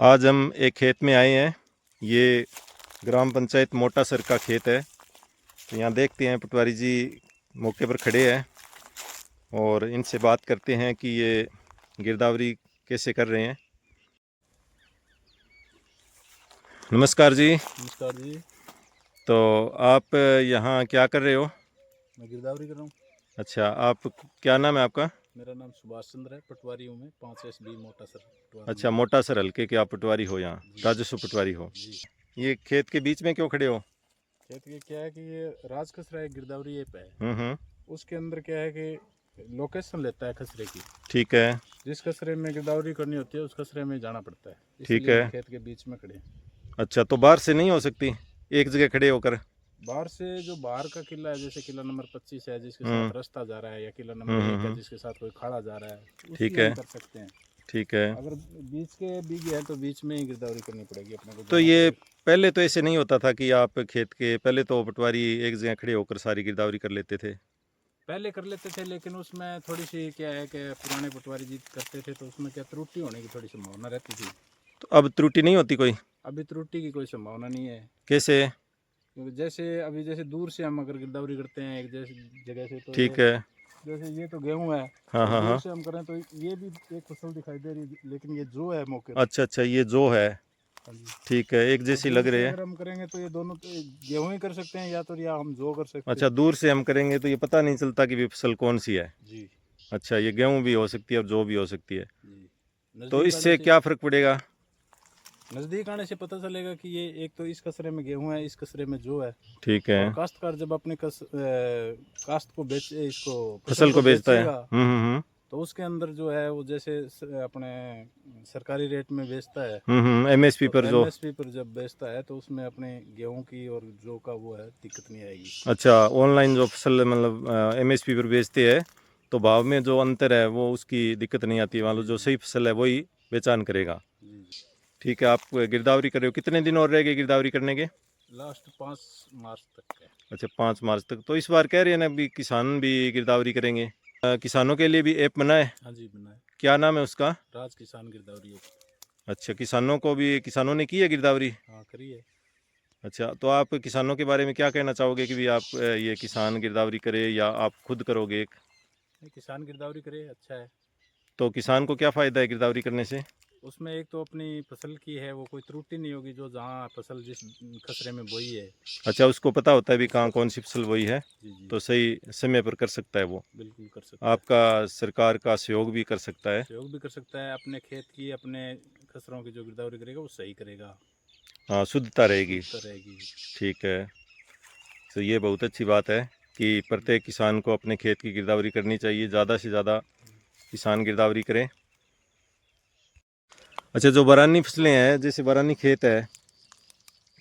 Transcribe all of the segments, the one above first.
आज हम एक खेत में आए हैं। ये ग्राम पंचायत मोटासर का खेत है। तो यहाँ देखते हैं पटवारी जी मौके पर खड़े हैं और इनसे बात करते हैं कि ये गिरदावरी कैसे कर रहे हैं। नमस्कार जी। नमस्कार जी। तो आप यहाँ क्या कर रहे हो? मैं गिरदावरी कर रहा हूँ। अच्छा, आप क्या नाम है आपका? मेरा नाम सुभाष चंद्र है, पटवारी हूँ मैं 5 SB मोटासर पटवारी अच्छा, में। मोटासर हल्के के आप पटवारी हो, यहाँ जी राजस्व पटवारी हो। जी। ये खेत के बीच में क्यों खड़े हो? खेत के क्या है कि ये राज खसरा एक गिरदावरी ऐप है। हम्म। उसके अंदर क्या है कि लोकेशन लेता है खसरे की। ठीक है। जिस खसरे में गिरदावरी करनी होती है उस खसरे में जाना पड़ता है, ठीक इसलिए है। हम खेत के बीच में खड़े हैं। अच्छा, तो बाहर से नहीं हो सकती एक जगह खड़े होकर? बाहर से जो बाहर का किला है, जैसे किला नंबर 25 है जिसके हम्म साथ रास्ता जा रहा है, या किला नंबर 1 है जिसके साथ कोई खाड़ा जा रहा है, ठीक उसमें है। हम कर सकते हैं। ठीक है। अगर बीच के बीघ है तो बीच में ही गिरदावरी करनी पड़ेगी, अपने को तो जाना ये पड़ेगा। पहले तो ऐसे नहीं होता था कि आप खेत के पहले तो पटवारी एक जगह खड़े होकर सारी गिरदावरी कर लेते थे? पहले कर लेते थे, लेकिन उसमें थोड़ी सी क्या है कि पुराने पटवारी जी करते थे तो उसमें क्या त्रुटि होने की थोड़ी संभावना रहती थी। तो अब त्रुटि नहीं होती कोई? अभी त्रुटि की कोई संभावना नहीं है। कैसे? क्योंकि जैसे दूर से हम अगर गिरदावरी करते हैं एक जैसी जगह से, तो ये ठीक है। जैसे ये तो गेहूं है, हाँ तो हाँ दूर हाँ। से हम करें तो ये भी एक फसल दिखाई दे रही है, लेकिन ये जो है मौके पे। अच्छा अच्छा, ये जो है। हाँ जी। ठीक है, एक और जैसी दूर लग रही से है। अगर हम करेंगे तो ये दोनों तो गेहूं ही कर सकते हैं, या हम जो कर सकते अच्छा, हैं। दूर से हम करेंगे तो ये पता नहीं चलता कि भी फसल कौन सी है। जी अच्छा, ये गेहूं भी हो सकती है और जो भी हो सकती है। जी। तो नज़दीक आने इससे से क्या फर्क पड़ेगा? नज़दीक आने से पता चलेगा कि ये एक तो इस कचरे में गेहूं है, इस कचरे में जो है। ठीक है। और काश्तकार जब अपने काश्त को बेचे, इसको फसल फसल को को बेचता है। बेचेगा, हम्म। तो उसके अंदर जो है वो जैसे अपने सरकारी रेट में बेचता है। MSP तो पर जो। MSP पर जब बेचता है तो उसमें अपने गेहूं की और जौ का वो है, दिक्कत नहीं आएगी। अच्छा, ऑनलाइन जो फसल मतलब MSP पर बेचते हैं तो भाव में जो अंतर है वो उसकी दिक्कत नहीं आती, मान लो जी जो जी सही फसल है वही पहचान करेगा। जी जी। ठीक है। आप गिरदावरी कर रहे हो, कितने दिन और रह गए गिरदावरी करने के? लास्ट 5 मार्च तक है। अच्छा, 5 मार्च तक। तो इस बार कह रहे हैं ना भी किसान भी गिरदावरी करेंगे। किसानों के लिए भी ऐप बना है। हाँ जी, बना है। क्या नाम है उसका? राज किसान गिरदावरी है। अच्छा, किसानों को भी, किसानों ने की है गिरदावरी? हाँ, करिए। अच्छा, तो आप किसानों के बारे में क्या कहना चाहोगे कि भी आप ये किसान गिरदावरी करे या आप खुद करोगे एक? नहीं, किसान गिरदावरी करे, अच्छा है। तो किसान को क्या फ़ायदा है गिरदावरी करने से? उसमें एक तो अपनी फसल की है वो कोई त्रुटि नहीं होगी, जो जहाँ फसल जिस खसरे में बोई है अच्छा, उसको पता होता है भी कहाँ उसका। कौन सी फसल वही है। जी जी। तो सही समय पर कर सकता है वो। बिल्कुल कर सकता है। आपका सरकार का सहयोग भी कर सकता है। सहयोग भी कर सकता है, अपने खेत की, अपने खसरों की जो गिरदावरी करेगा वो सही करेगा, हाँ, शुद्धता रहेगी। शुद्धता रहेगी। ठीक है। तो ये बहुत अच्छी बात है कि प्रत्येक किसान को अपने खेत की गिरदावरी करनी चाहिए, ज़्यादा से ज़्यादा किसान गिरदावरी करें। अच्छा, जो बारानी फसलें हैं जैसे बारानी खेत है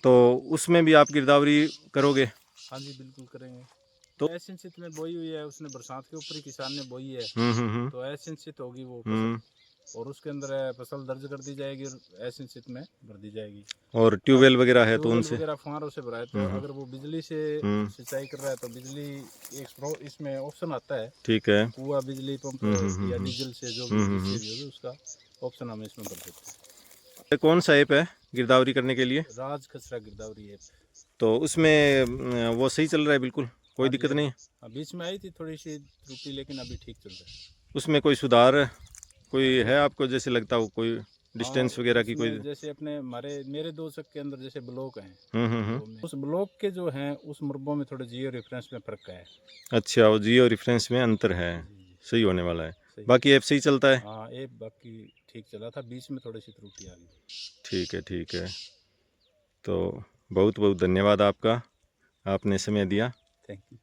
तो उसमें भी आप गिरदावरी करोगे? हाँ जी, बिल्कुल करेंगे। तो असिंचित में बोई हुई है, उसने बरसात के ऊपर ही किसान ने बोई है, हम्म। तो असिंचित होगी वो फसल। हम्म। और उसके अंदर फसल दर्ज कर दी जाएगी और असिंचित में भर दी जाएगी। और अब ट्यूबवेल वगैरह है तो ट्यूबवेल उनसे। वगैरह फुहारों से भरा है, तो हम्म। अगर वो बिजली से हम्म। सिंचाई कर रहा है तो बिजली इसमें ऑप्शन आता है, ठीक है। कुआं बिजली पंप या डीजल से, जो भी जिससे भी होगी उसका ऑप्शन हम इसमें भर देते हैं। ये कौन सा ऐप है गिरदावरी करने के लिए? राज खसरा गिरदावरी ऐप। तो उसमें वो सही चल रहा है बिल्कुल? कोई हाँ जी, दिक्कत अभी नहीं? हाँ, बीच में आई थी थोड़ी सी त्रुटि, लेकिन अभी ठीक चल रहा है। उसमें कोई सुधार कोई हाँ है आपको जैसे लगता हो, कोई हाँ, डिस्टेंस वगैरह की कोई? उसमें जैसे अपने मेरे 2 चक के अंदर जैसे ब्लॉक हैं, हम्म। तो उस ब्लॉक के जो हैं उस मुरब्बों में थोड़े जियो रेफरेंस में फ़र्क है। अच्छा, वो जियो रेफरेंस में अंतर है। जी जी। सही होने वाला है। सही। बाकी ऐप सही चलता है? हाँ, ये बाकी ठीक चला था, बीच में थोड़ी सी त्रुटि आ गई। ठीक है। ठीक है। तो बहुत बहुत धन्यवाद आपका, आपने समय दिया। Thank you.